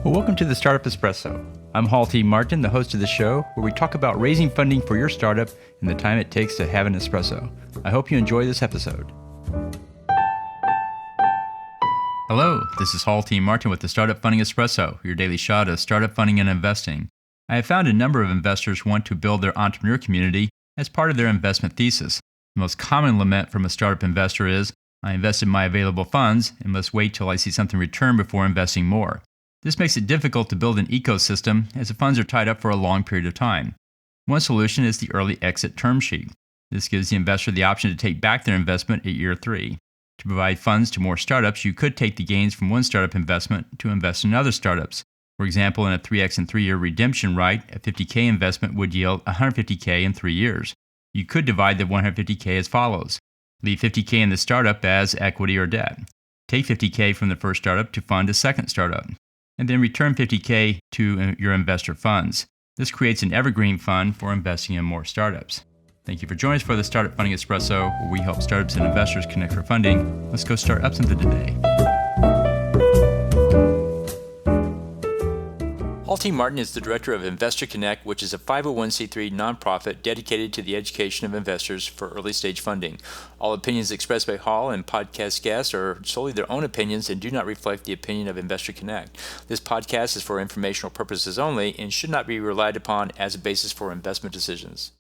Well, welcome to the Startup Espresso. I'm Hall T. Martin, the host of the show, where we talk about raising funding for your startup and the time it takes to have an espresso. I hope you enjoy this episode. Hello, this is Hall T. Martin with the Startup Funding Espresso, your daily shot of startup funding and investing. I have found a number of investors want to build their entrepreneur community as part of their investment thesis. The most common lament from a startup investor is, I invested my available funds and must wait till I see something return before investing more. This makes it difficult to build an ecosystem as the funds are tied up for a long period of time. One solution is the early exit term sheet. This gives the investor the option to take back their investment at year 3. To provide funds to more startups, you could take the gains from one startup investment to invest in other startups. For example, in a 3x and 3-year redemption right, a $50K investment would yield $150K in 3 years. You could divide the $150K as follows. Leave $50K in the startup as equity or debt. Take $50K from the first startup to fund a second startup, and then return $50K to your investor funds. This creates an evergreen fund for investing in more startups. Thank you for joining us for the Startup Funding Espresso, where we help startups and investors connect for funding. Let's go start up something today. Hall T. Martin is the director of Investor Connect, which is a 501c3 nonprofit dedicated to the education of investors for early-stage funding. All opinions expressed by Hall and podcast guests are solely their own opinions and do not reflect the opinion of Investor Connect. This podcast is for informational purposes only and should not be relied upon as a basis for investment decisions.